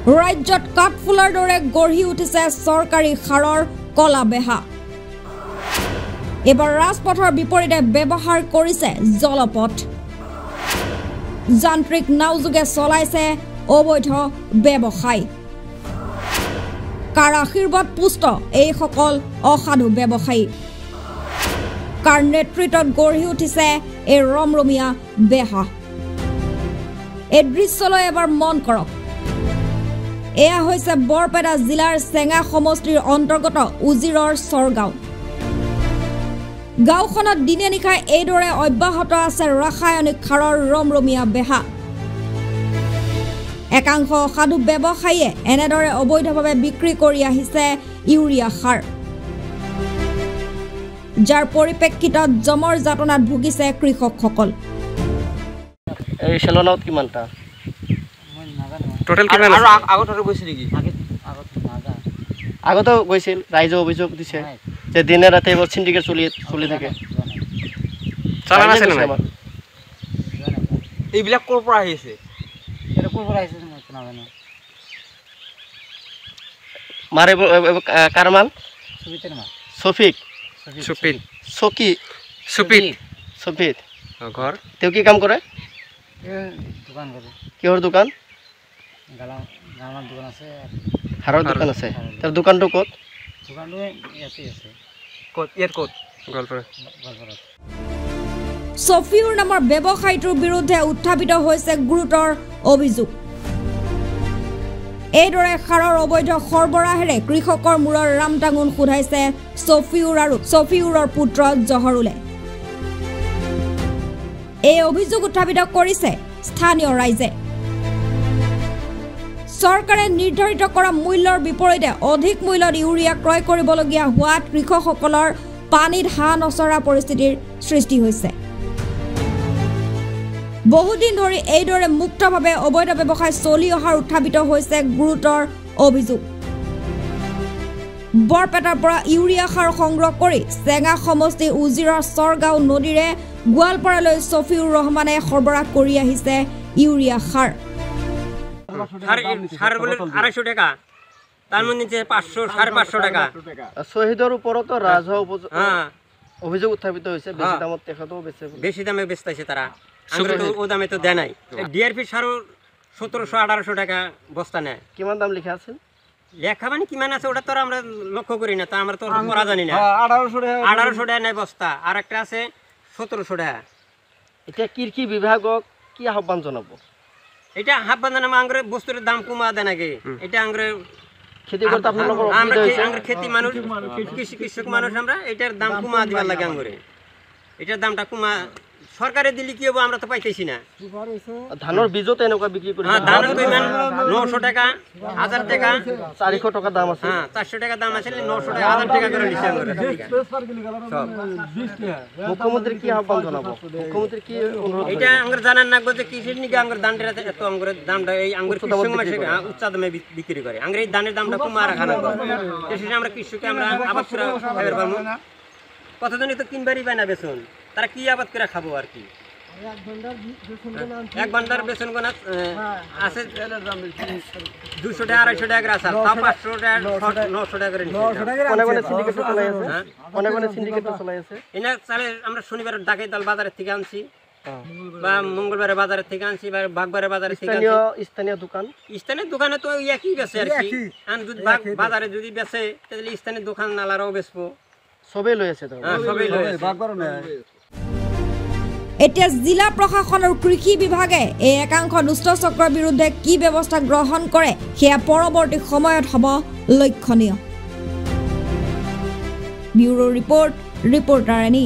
ৰাজ্যত কাঠফুলাৰ দৰে গঢ়ি উঠিছে চৰকাৰী সাৰৰ কলা বেহা এবাৰ ৰাজপথৰ বিপৰীতে ব্যৱহাৰ কৰিছে জলপথ যান্ত্ৰিক নাওযোগে চলাইছে অবৈধ ব্যৱসায় কাৰ আশীৰ্বাদ পুষ্ট এইসকল অসাধু ব্যৱসায়ী কাৰ নেতৃত্বত গঢ়ি উঠিছে এই ৰমৰমীয়া বেহা এই দৃশ্যলৈ এবাৰ মন কৰক এয়া হৈছে বৰপেটা জিলাৰ চেঙা সমষ্টিৰ অন্তৰ্গত উজিৰৰ চৰগাঁও গাঁওখনত দিনে নিশাই এইদৰে অব্যাহত আছে ৰাসায়নিক সাৰৰ ৰমৰমীয়া বেহা একাংশ অসাধু ব্যৱসায়ীয়ে এনেদৰে অবৈধভাৱে বিক্ৰী কৰি আহিছে ইউৰিয়া সাৰ যাৰ পৰিপ্ৰেক্ষিতত জমৰ যাতনাত ভুগিছে কৃষকসকল এই চেলনত কিমানটা টোটাল কিমান আৰু আগতে গৈছিল নেকি আগতে গৈছিল ৰাইজে অভিযোগ দিছে যে দিনে ৰাতে এইবোৰ চিণ্ডিকেট চলি থাকে চালান আছে না এইবিলাক ক'ৰ পৰা আহিছে মাৰে কাৰমাল সফিক সুপিত চকি সফিত ঘৰ তেওঁ কি কাম কৰে দোকান কৰে কিহৰ দোকান গাঁৱৰ দোকান আছে হাৰৰ দোকান আছে তাৰ দোকানটো ক'ত দোকানটো ইয়াতে আছে ক'ত ইয়াত ক'ত গোৱালপাৰা সফিউৰ নামৰ ব্যৱসায়ীটোৰ বিৰুদ্ধে উত্থাপিত হৈছে গুৰুতৰ অভিযোগ এইদৰে সাৰৰ অবৈধ সৰবৰাহেৰে কৃষকৰ মূৰৰ ৰামটাঙুন খুধাইছে সফিউৰ আৰু সফিউৰৰ পুত্ৰ জহৰুলে এই অভিযোগ উত্থাপিত কৰিছে স্থানীয় ৰাইজে চৰকাৰে নিৰ্ধাৰিত কৰা মূল্যৰ বিপৰীতে অধিক মূল্যত ইউৰিয়া ক্ৰয় কৰিবলগীয়া হোৱাত কৃষকসকলৰ পানীত হাঁহ নচৰা পৰিস্থিতিৰ সৃষ্টি হৈছে বহুদিন ধৰি এইদৰে মুক্তভাৱে অবৈধ ব্যৱসায় চলি অহাৰ উত্থাপিত হৈছে গুৰুতৰ অভিযোগ বৰপেটাৰ পৰা ইউৰিয়া সাৰ সংগ্ৰহ কৰি চেঙা সমষ্টি উজিৰৰ চৰগাঁও নদীৰে গোৱালপাৰালৈ সফিউৰ ৰহমানে সৰবৰাহ কৰি আহিছে ইউৰিয়া সাৰ সাৰ বলে 250 টাকা তাৰ মধ্যে 500 550 টাকা শহীদৰ ওপৰত ৰাজহ অভিযোগ উত্থাপিত হৈছে বেছি দামত তেখেতও বেশি দামে বেচতাইছে তারা আমরা তো ও দামে তো দেয় নাই ডিআরপি সার 1700 1800 টাকা বস্তা নেয় কিমান দাম লেখা আছে লেখা মানে কিমান আছে ওটা তো আমরা লক্ষ্য করি না তা আমরা তো পড়া জানি না 1800 টাকা নেয় বস্তা আর একটা আছে 1700 টাকা এটা কৃষি বিভাগক কি আহ্বান জনাব এটা আহ্বান জানাবো আঙ্গুরে বস্তুর দাম কমা দেয় নাকি এটা আঙ্গুরে খেতি করতে আপনাদের আমরা খেতি মানুষ কৃষক মানুষ আমরা এটার দাম কমা দিবার লাগে আঙ্গুরে এটার দামটা কমা সরকারে দিলি কি হবে আমরা তো পাইতেছি না ধানের বীজও তো এনেকা বিক্রি করে হ্যাঁ ধানের তো ইমান 900 টাকা 1000 টাকা 400 টাকা দাম আছে হ্যাঁ 400 টাকা দাম আছে 900 টাকা 1000 টাকা করে নিছে আমরা সব মুখ্যমন্ত্রী কি আহ্বান জানাবো মুখ্যমন্ত্রী কি অনুরোধ এটা আঙ্গুর জানার না যে কিসের নিকে আঙ্গুর দানটা এত আঙ্গুর দামটা এই আঙ্গুর কৃষক মাসে উচ্চ দামে বিক্রি করে আঙ্গুর এই ধানের দামটা কমা রাখা না এসে আমরা কৃষককে আমরা আবাদ করে খাবার পাবো কতজনই তো কিনবারই পায় না বেতন তারা কি আবাদ করে খাবো আর কি এক ঘন্টার বেতন গোনা আছে 200 টাকা 250 টাকা আছে তাও 500 টাকা 900 টাকা করে অনেক সিন্ডিকেট চলাই আছে এনা চালে আমরা শনিবার ডাকাই দল বাজারের থেকে আনছি বা মঙ্গলবারে বাজারের থেকে আনছি বা বাগবারে বাজারের থেকে আনছি স্থানীয় দোকানে তো একই বেচে আর কি আর যদি বাজারে যদি বেচে তাহলে স্থানীয় দোকান নালারাও বেচবো সবেই লৈ আছে তো সবেই লৈ আছে এতিয়া জিলা প্ৰশাসন আৰু কৃষি বিভাগে এই একাংশ দুষ্ট চক্ৰৰ বিৰুদ্ধে কি ব্যৱস্থা গ্ৰহণ কৰে সেয়া পৰৱৰ্তী সময়ত হ'ব লক্ষণীয় ব্যুৰো ৰিপৰ্ট ৰিপৰ্টাৰ এনি